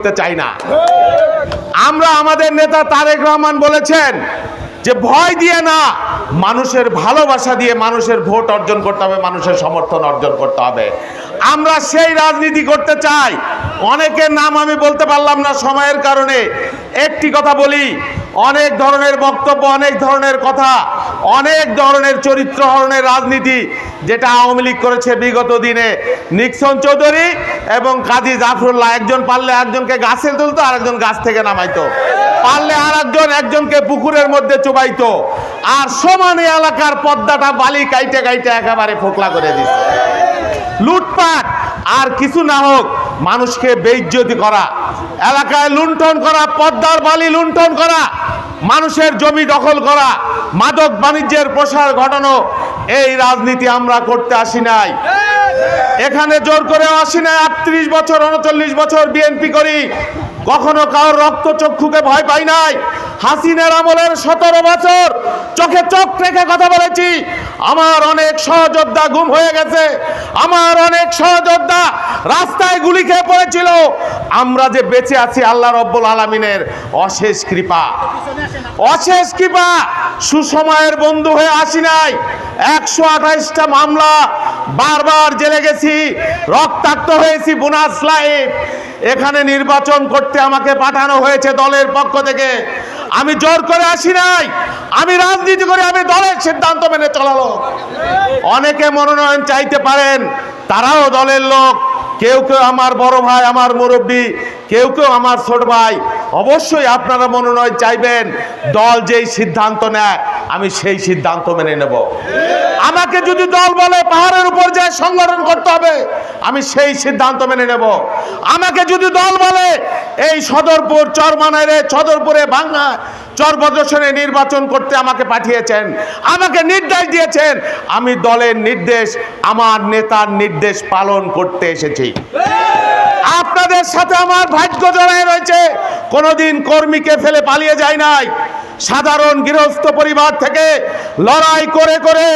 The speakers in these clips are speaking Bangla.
করতে চাই না। আমরা আমাদের নেতা তারেক রহমান বলেছেন যে ভয় দিয়ে না, মানুষের ভালোবাসা দিয়ে মানুষের ভোট অর্জন করতে হবে, মানুষের সমর্থন অর্জন করতে হবে। আমরা সেই রাজনীতি করতে চাই। অনেকের নাম আমি বলতে পারলাম না সময়ের কারণে। একটি কথা বলি, অনেক ধরনের বক্তব্য, অনেক ধরনের কথা, অনেক ধরনের চরিত্র হরণের রাজনীতি যেটা আওয়ামী লীগ করেছে বিগত দিনে। নিক্সন চৌধুরী এবং কাজী জাফরুল্লাহ, একজন পারলে একজনকে গাছে তুলতো, আর একজন গাছ থেকে নামাইতো, পারলে আর একজনকে পুকুরের মধ্যে চুবাইতো, আর সমানে এলাকার পদ্মাটা বালি কাইটে কাইটে একেবারে ফোকলা করে দিচ্ছে। লুটপাট আর কিছু না হোক, মানুষকে বেইজ্জতি করা, এলাকায় লুণ্ঠন করা, পদ্মার বালি লুণ্ঠন করা, মানুষের জমি দখল করা, মাদক বাণিজ্যের প্রসার ঘটানো, এই রাজনীতি আমরা করতে আসি নাই। এখানে জোর করে আসি নাই। 38 বছর 39 বছর বিএনপি করি, কখনো কারোর রক্তচক্ষুকে ভয় পাই নাই। হাসিনার আমলের 17 বছর চোখে চোখ রেখে কথা বলেছি। আমার অনেক সহযোদ্ধা গুম হয়ে গেছে, আমার অনেক সহযোদ্ধা রাস্তায় গুলি খেয়ে পড়েছিল। আমরা যে বেঁচে আছি আল্লাহ রব্বুল আলামিনের অশেষ কৃপা, অশেষ কৃপা। সুসময়ের বন্ধু হয়ে আসি নাই। 128টা মামলা, বারবার জেলে গেছি, রক্তাক্ত হয়েছি। বোনাস লাইফ, এখানে নির্বাচন করতে আমাকে পাঠানো হয়েছে দলের পক্ষ থেকে। আমি জোর করে আসি নাই, আমি রাজনীতি করে, আমি দলের সিদ্ধান্ত মেনে চলালো। অনেকে মনোনয়ন চাইতে পারেন, তারাও দলের লোক। কেউ কেউ আমার বড় ভাই, আমার মুরব্বী, কেউ কেউ আমার ছোট ভাই। অবশ্যই আপনারা মনোনয়ন চাইবেন। দল যেই সিদ্ধান্ত নেয় আমি সেই সিদ্ধান্ত মেনে নেব। আমাকে যদি দল বলে পাহাড়ের উপর যায় সংগঠন করতে হবে, আমি সেই সিদ্ধান্ত মেনে নেব। আমাকে যদি দল বলে এই সদরপুর চরমানাইরে, সদরপুরে ভাঙ্গা চর প্রদর্শনে নির্বাচন করতে আমাকে পাঠিয়েছেন, আমাকে নির্দেশ দিয়েছেন, আমি দলের নির্দেশ, আমার নেতার নির্দেশ পালন করতে এসেছি। আপনাদের সাথে আমার ভাগ্য জড়ায় রয়েছে। কোনোদিন কর্মীকে ফেলে পালিয়ে যায় নাই। সাধারণ গৃহস্থ পরিবার থেকে লড়াই করে করে,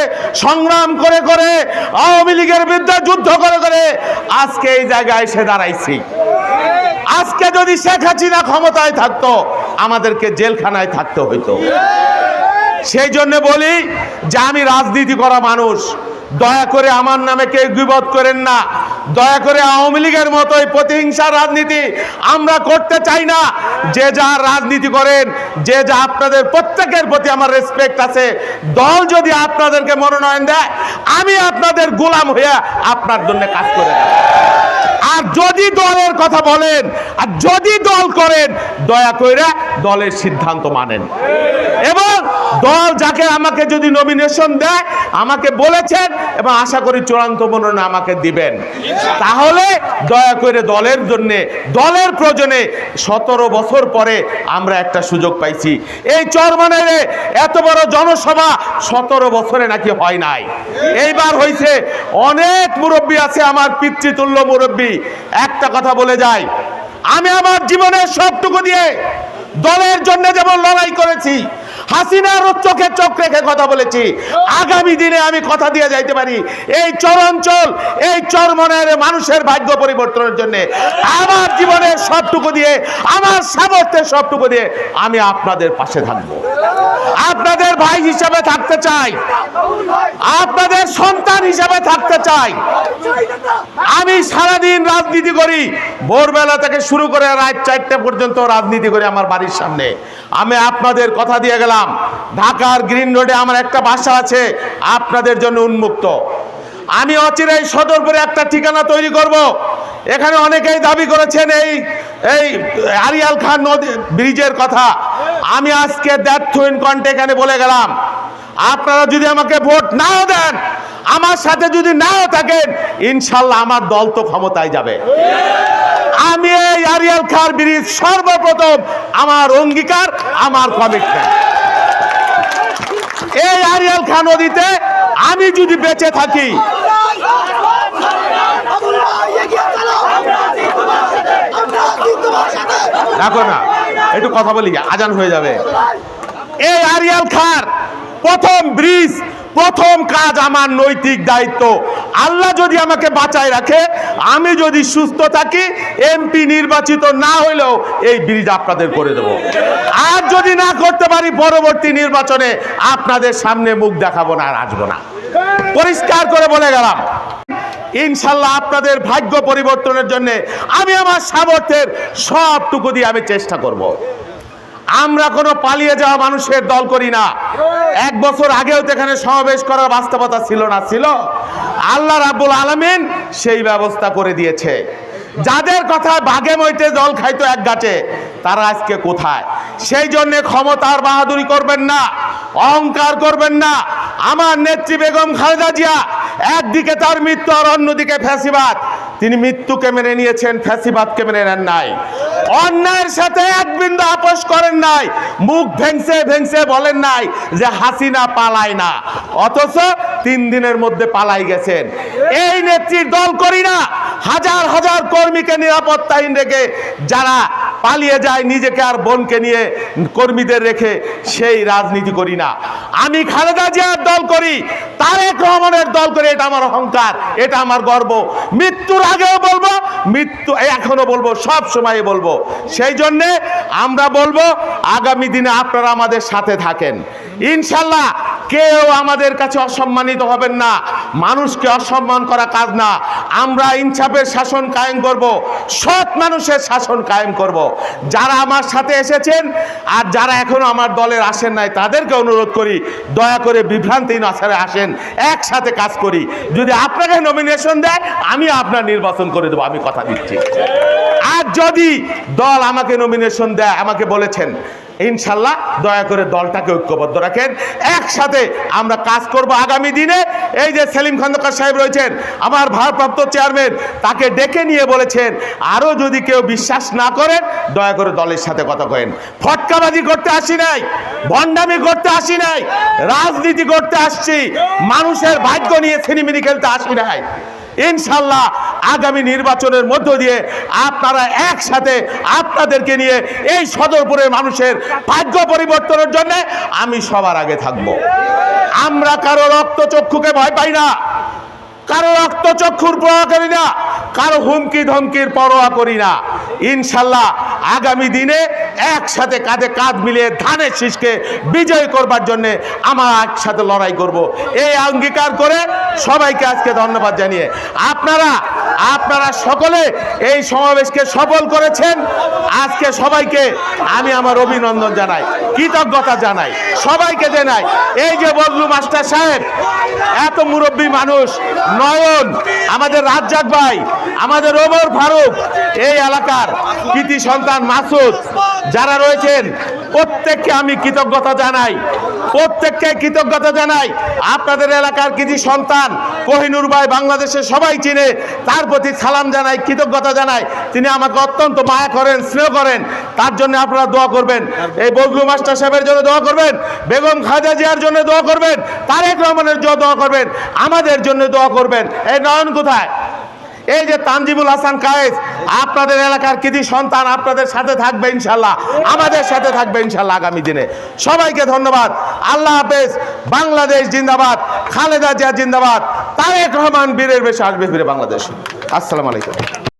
সংগ্রাম করে করে, আওয়ামী লীগের বিরুদ্ধে যুদ্ধ করে করে আজকে এই জায়গায় এসে দাঁড়াইছি। আজকে যদি শেখ হাসিনা ক্ষমতায় থাকতো, আমাদেরকে জেলখানায় থাকতে হইতো। সেই জন্য বলি যে আমি রাজনীতি করা মানুষ। দয়া করে আমার নামে কেউ গীবত করেন না। দয়া করে আওয়ামী লীগের মতোই প্রতিহিংসার রাজনীতি আমরা করতে চাই না। যে যা রাজনীতি করেন, যে যা, আপনাদের প্রত্যেকের প্রতি আমার রেসপেক্ট আছে। দল যদি আপনাদেরকে মনোনয়ন দেয়, আমি আপনাদের গোলাম হয়ে আপনার জন্য কাজ করে যাব। আর যদি দলের কথা বলেন, আর যদি দল করেন, দয়া করে দলের সিদ্ধান্ত মানেন। এবং দল যাকে আমাকে যদি নমিনেশন দেয়, আমাকে বলেছেন এবং আশা করি চূড়ান্ত মনোনয়ন আমাকে দিবেন, তাহলে দয়া করে দলের জন্য, দলের প্রয়োজনে 17 বছর পরে আমরা একটা সুযোগ পাইছি। এই চরমানাইরে এত বড় জনসভা 17 বছরে নাকি হয় নাই, এইবার হয়েছে। অনেক মুরব্বী আছে, আমার পিতৃতুল্য মুরব্বী। একটা কথা বলে যাই, আমি আমার জীবনের সবটুকু দিয়ে দলের জন্য যেমন লড়াই করেছি, হাসিনার চোখে চোখ রেখে কথা বলেছি, আগামী দিনে আমি কথা দিয়ে যাইতে পারি এই চরাঞ্চল, এই চরমনের মানুষের ভাগ্য পরিবর্তনের জন্য আমার জীবনের সবটুকু দিয়ে, আমার সামর্থ্যের সবটুকু দিয়ে আমি আপনাদের পাশে থাকবো। আপনাদের ভাই হিসাবে থাকতে চাই, আপনাদের সন্তান হিসাবে থাকতে চাই। আমি সারাদিন রাজনীতি করি, ভোরবেলা থেকে শুরু করে রাত 4টা পর্যন্ত রাজনীতি করি আমার বাড়ির সামনে। আমি আপনাদের কথা দিয়ে গেলাম, ঢাকার গ্রিন রোডে আমার একটা বাসা আছে আপনাদের জন্য উন্মুক্ত। আমি অচিরেই সদরপুরে একটা ঠিকানা তৈরি করব। এখানে অনেকেই দাবি করেছেন এই আরিয়াল খান নদী ব্রিজের কথা। আমি আজকে দ্যাট ইন কন্টে এখানে বলে গেলাম, আপনারা যদি আমাকে ভোট নাও দেন, আমার সাথে যদি নাও থাকেন, ইনশাল্লাহ আমার দল তো ক্ষমতায় যাবে। আমি এই আরিয়াল খান ব্রিজ সর্বপ্রথম আমার অঙ্গীকার, আমার কমিটমেন্ট। এই আরিয়াল খান নদীতে আমি যদি বেঁচে থাকি, দেখো না, একটু কথা বলি, আজান হয়ে যাবে। এই আরিয়াল খান প্রথম ব্রিজ, প্রথম কাজ আমার নৈতিক দায়িত্ব। আল্লাহ যদি আমাকে বাঁচায় রাখে, আমি যদি সুস্থ থাকি, এমপি নির্বাচিত না হইলেও এই ব্রিজ আপনাদের করে দেব। আর যদি না করতে পারি, পরবর্তী নির্বাচনে আপনাদের সামনে মুখ দেখাবো না, আর আসবো না। পরিষ্কার করে বলে গেলাম। ইনশাল্লাহ আপনাদের ভাগ্য পরিবর্তনের জন্য আমি আমার সামর্থ্যের সবটুকু দিয়ে আমি চেষ্টা করব। আমরা কোনো পালিয়ে যাওয়া মানুষের দল করি না। 1 বছর আগেও তো এখানে সমাবেশ করার বাস্তবতা ছিল না? ছিল। আল্লাহ রাব্বুল আলামিন সেই ব্যবস্থা করে দিয়েছে। যাদের কথায় বাঘে মইতে জল খাইতো এক গাছে, তারা আজকে কোথায়? সেই জন্য ক্ষমতার বাহাদুরি করবেন না, অহংকার করবেন না। আমার নেত্রী বেগম খালেদা জিয়া একদিকে তার মৃত্যু, আর অন্যদিকে ফ্যাসিবাদ। তিনি মৃত্যুকে মেনে নিয়েছেন, ফ্যাসিবাদকে মেনে নেন নাই। অন্যায়ের সাথে এক বিন্দু আপোষ করেন নাই। মুখ ভেঙছে ভেঙছে বলেন নাই যে হাসিনা পালায় না, অথচ 3 দিনের মধ্যে পালাই গেছেন। এই নেত্রীর দল করি না। হাজার হাজার কর্মীকে নিরাপত্তাহীন রেখে যারা পালিয়ে যায়, নিজেকে আর বোনকে নিয়ে কর্মীদের রেখে, সেই রাজনীতি করি না। আমি খালেদা জিয়ার দল করি, তারেক রহমানের দল করি। এটা আমার অহংকার, এটা আমার গর্ব। মৃত্যুর আগেও বলবো, মৃত্যু এখনো বলবো, সব সময় বলবো। সেই জন্যে আমরা বলবো, আগামী দিনে আপনারা আমাদের সাথে থাকেন। ইনশাল্লাহ কেউ আমাদের কাছে অসম্মানিত হবেন না। মানুষকে অসম্মান করা কাজ না। আমরা ইনসাফের শাসন কায়েম করব, সৎ মানুষের শাসন কায়েম করব। যারা আমার সাথে এসেছেন আর যারা এখনো আমার দলের আসেন নাই, তাদেরকে অনুরোধ করি, দয়া করে বিভ্রান্তি না ছেড়ে আসেন, একসাথে কাজ করি। যদি আপনাকে নমিনেশন দেয়, আমি আপনার নির্বাচন করে দেবো, আমি কথা দিচ্ছি। আর যদি দল আমাকে নমিনেশন দেয়, আমাকে বলেছেন, ইনশাল্লাহ দয়া করে দলটাকে ঐক্যবদ্ধ রাখেন, একসাথে আমরা কাজ করব আগামী দিনে। এই যে সেলিম খন্দকার সাহেব রয়েছেন, আমার ভারপ্রাপ্ত চেয়ারম্যান, তাকে ডেকে নিয়ে বলেছেন, আরো যদি কেউ বিশ্বাস না করেন, দয়া করে দলের সাথে কথা কয়েন। ফটকাবাজি করতে আসি নাই, ভণ্ডামি করতে আসি নাই, রাজনীতি করতে আসছি। মানুষের ভাগ্য নিয়ে ছিনিমিনি খেলতে আসি নাই। ইনশাল্লাহ আগামী নির্বাচনের মধ্য দিয়ে আপনারা একসাথে আপনাদেরকে নিয়ে এই সদরপুরের মানুষের ভাগ্য পরিবর্তনের জন্য আমি সবার আগে থাকব। আমরা কারো রক্তচক্ষুকে ভয় পাই না, কারো রক্তচক্ষুর পরোয়া করি না, কারো হুমকি ধমকির পরোয়া করি না। ইনশাল্লাহ আগামী দিনে একসাথে কাঁধে কাঁধ মিলিয়ে ধানের শীষকে বিজয় করবার জন্য আমরা একসাথে লড়াই করব। এই অঙ্গীকার করে সবাইকে আজকে ধন্যবাদ জানিয়ে আপনারা সকলে এই সমাবেশকে সফল করেছেন। আজকে সবাইকে আমি আমার অভিনন্দন জানাই, কৃতজ্ঞতা জানাই, সবাইকে জানাই। এই যে বদলু মাস্টার সাহেব, এত মুরব্বী মানুষ, নয়ন, আমাদের রাজ্জাক ভাই, আমাদের ওমর ফারুক, এই এলাকার কৃতি সন্তান মাসুদ, যারা রয়েছেন প্রত্যেককে আমি কৃতজ্ঞতা জানাই, প্রত্যেককে কৃতজ্ঞতা জানাই। আপনাদের এলাকার কৃতি সন্তান কোহিনুর ভাই বাংলাদেশে সবাই চিনে, তার প্রতি সালাম জানাই, কৃতজ্ঞতা জানাই। তিনি আমাকে অত্যন্ত মায়া করেন, স্নেহ করেন, তার জন্য আপনারা দোয়া করবেন। এই বদলু মাস্টার সাহেবের জন্য দোয়া করবেন, বেগম খালেদা জিয়ার জন্য দোয়া করবেন, তারেক রহমানের জন্য দোয়া করবেন, আমাদের জন্য দোয়া করবেন। এই নয়ন কোথায়? এই যে তানজিমুল হাসান কায়েস, আপনাদের এলাকার কৃতি সন্তান, আপনাদের সাথে থাকবে ইনশাল্লাহ, আমাদের সাথে থাকবে ইনশাল্লাহ আগামী দিনে। সবাইকে ধন্যবাদ। আল্লাহ হাফেজ। বাংলাদেশ জিন্দাবাদ, খালেদা জিয়া জিন্দাবাদ, তারেক রহমান বীরের বেশে আসবে ফিরে বাংলাদেশ। আসসালামু আলাইকুম।